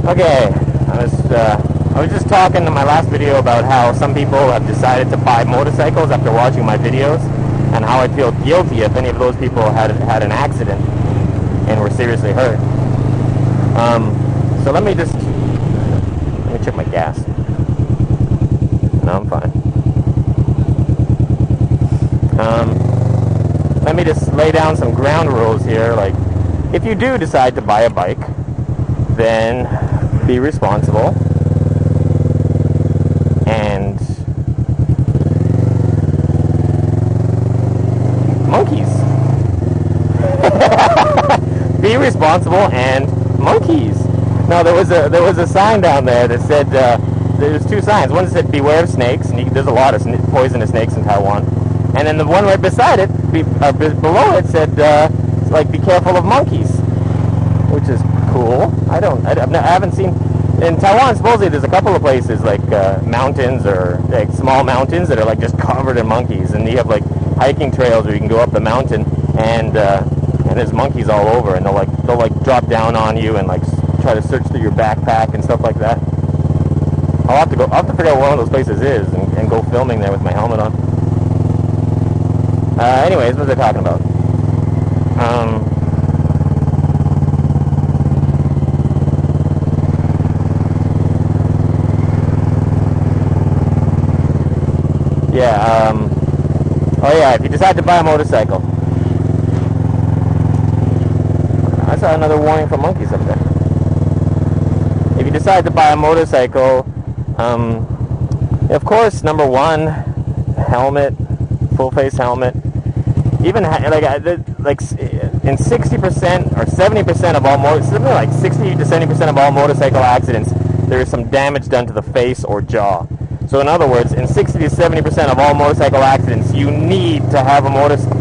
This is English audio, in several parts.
Okay, I was just talking in my last video about how some people have decided to buy motorcycles after watching my videos, and how I feel guilty if any of those people had an accident and were seriously hurt. So let me check my gas. No, I'm fine. Let me just lay down some ground rules here. Like, if you do decide to buy a bike, then be responsible and monkeys. Be responsible and monkeys. No, there was a sign down there that said there's two signs. One said beware of snakes, and there's a lot of poisonous snakes in Taiwan. And then the one right beside it, below it, said like be careful of monkeys, which is cool. I haven't seen in Taiwan. Supposedly there's a couple of places like mountains or like small mountains that are like just covered in monkeys, and you have like hiking trails where you can go up the mountain and there's monkeys all over, and they'll drop down on you and like try to search through your backpack and stuff like that. I'll have to figure out where one of those places is and go filming there with my helmet on. Anyways, what was I talking about? Oh yeah, if you decide to buy a motorcycle. I saw another warning for monkeys up there. If you decide to buy a motorcycle, of course, number one, helmet, full face helmet. Even like in 60% or 70% of all something like 60 to 70% of all motorcycle accidents, there is some damage done to the face or jaw. So in other words, in 60 to 70% of all motorcycle accidents, you need to have a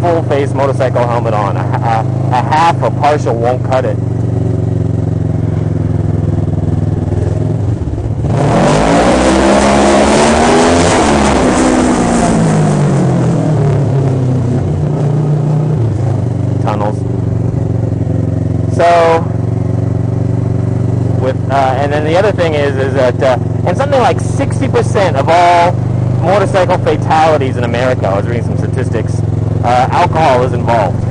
full face motorcycle helmet on. A half or partial won't cut it. Tunnels. So, and then the other thing is that, and something like 60% of all motorcycle fatalities in America, I was reading some statistics, alcohol is involved.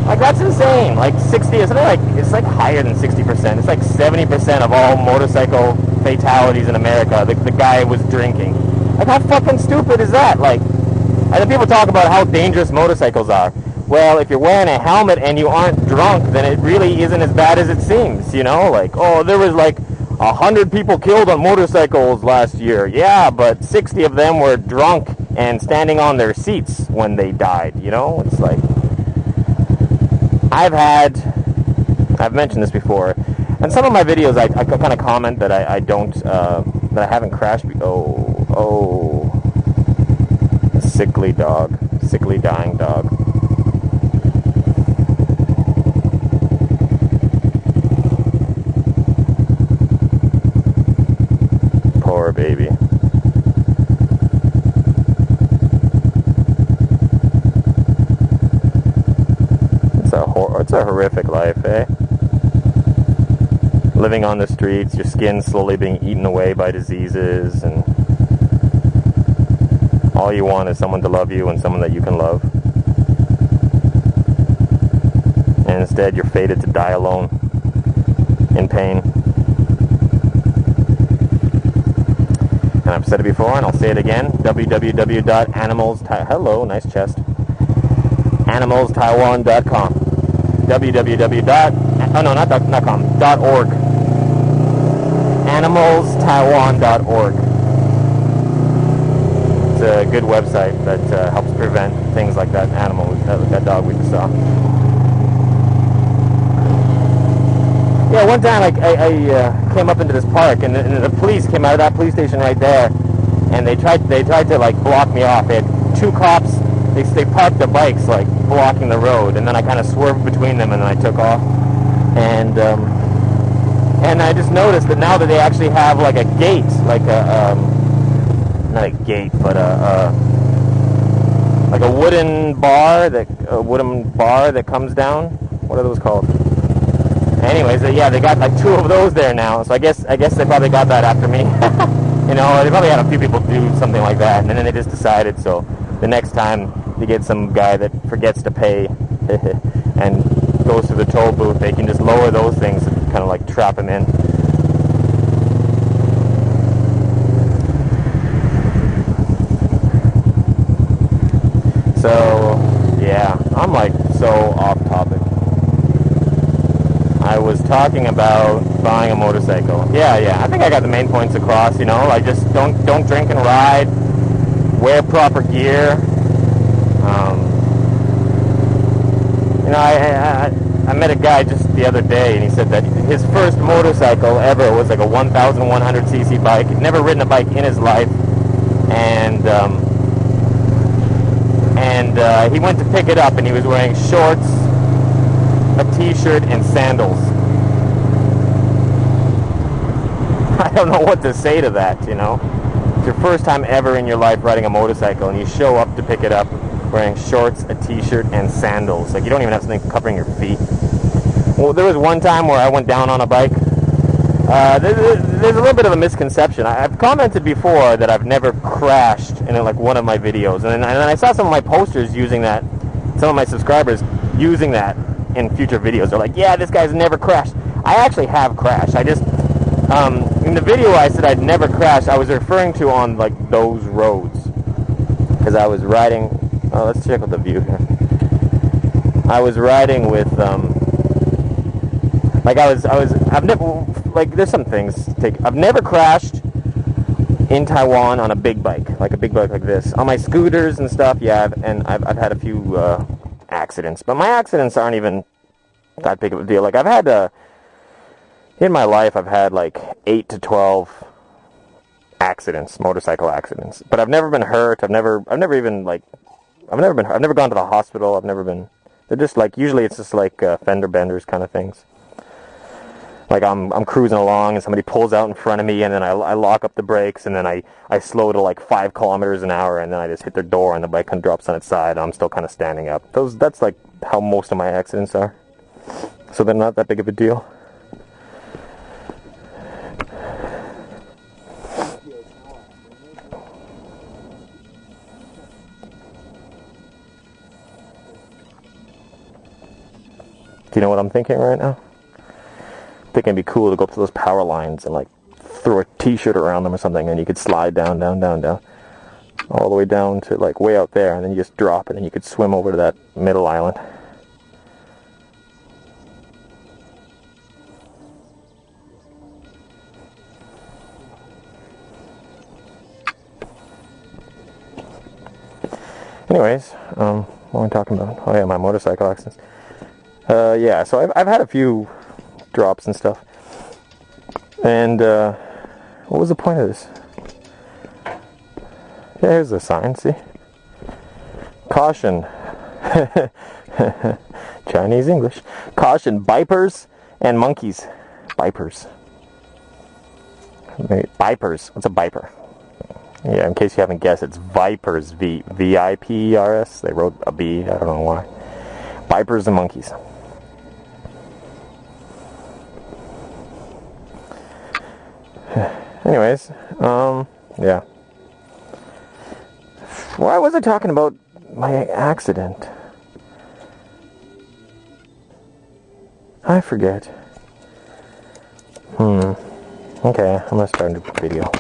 Like, that's insane. Like 60, it's like higher than 60%. It's like 70% of all motorcycle fatalities in America, the guy was drinking. Like, how fucking stupid is that? Like, and then people talk about how dangerous motorcycles are. Well, if you're wearing a helmet and you aren't drunk, then it really isn't as bad as it seems, you know? Like, oh, there was like 100 people killed on motorcycles last year. Yeah, but 60 of them were drunk and standing on their seats when they died, you know? It's like, I've mentioned this before, and some of my videos I kind of comment that I haven't crashed. Oh, sickly dog, sickly dying dog. Poor baby. It's a horrific life, eh? Living on the streets, your skin slowly being eaten away by diseases, and all you want is someone to love you and someone that you can love. And instead, you're fated to die alone, in pain. And I've said it before, and I'll say it again, hello, nice chest, animalstaiwan.com. .org. Animalstaiwan.org. It's a good website that helps prevent things like that that dog we just saw. Yeah, one time I came up into this park, and the police came out of that police station right there, and they tried to like block me off. They had two cops. They parked their bikes like blocking the road, and then I kind of swerved between them, and then I took off. And I just noticed that now that they actually have like a gate, like not a gate, but like a wooden bar that comes down. What are those called? Anyways, yeah, they got like 2 of those there now. So I guess they probably got that after me. You know, they probably had a few people do something like that, and then they just decided. So the next time they get some guy that forgets to pay and goes to the toll booth, they can just lower those things and kind of like trap him in. So yeah, I'm like so off topic. I was talking about buying a motorcycle. Yeah, I think I got the main points across, you know, like just don't drink and ride, wear proper gear. You know, I met a guy just the other day, and he said that his first motorcycle ever was like a 1,100cc bike. He'd never ridden a bike in his life, and he went to pick it up, and he was wearing shorts, a t-shirt, and sandals. I don't know what to say to that, you know. It's your first time ever in your life riding a motorcycle, and you show up to pick it up wearing shorts, a t-shirt, and sandals. Like, you don't even have something covering your feet. Well, there was one time where I went down on a bike. There's a little bit of a misconception. I've commented before that I've never crashed in like one of my videos, and then I saw some of my posters using that, some of my subscribers using that in future videos. They're like, yeah, this guy's never crashed. I actually have crashed. I just, in the video I said I'd never crashed, I was referring to on like those roads, because I was riding, let's check out the view here. I was riding with, like I've never, like there's some things, I've never crashed in Taiwan on a big bike, like this. On my scooters and stuff, yeah, I've had a few, accidents, but my accidents aren't even that big of a deal. Like I've had in my life I've had like 8 to 12 accidents, motorcycle accidents, but I've never been hurt. I've never gone to the hospital. They're just like, usually it's just like fender benders kind of things. Like I'm cruising along and somebody pulls out in front of me, and then I lock up the brakes, and then I slow to like 5 kilometers an hour, and then I just hit their door and the bike kind of drops on its side, and I'm still kind of standing up. That's like how most of my accidents are. So they're not that big of a deal. Do you know what I'm thinking right now? I think it'd be cool to go up to those power lines and like throw a t-shirt around them or something, and you could slide down all the way down to like way out there, and then you just drop it and you could swim over to that middle island. Anyways, what am I talking about? Oh yeah, my motorcycle accidents. Yeah, so I've had a few drops and stuff. And what was the point of this? Yeah, here's the sign, see? Caution. Chinese English. Caution, vipers and monkeys. Vipers. Vipers. What's a viper? Yeah, in case you haven't guessed, it's vipers. V-I-P-E-R-S. They wrote a B, I don't know why. Vipers and monkeys. Anyways, yeah. Why was I talking about my accident? I forget. Okay, I'm gonna start a new video.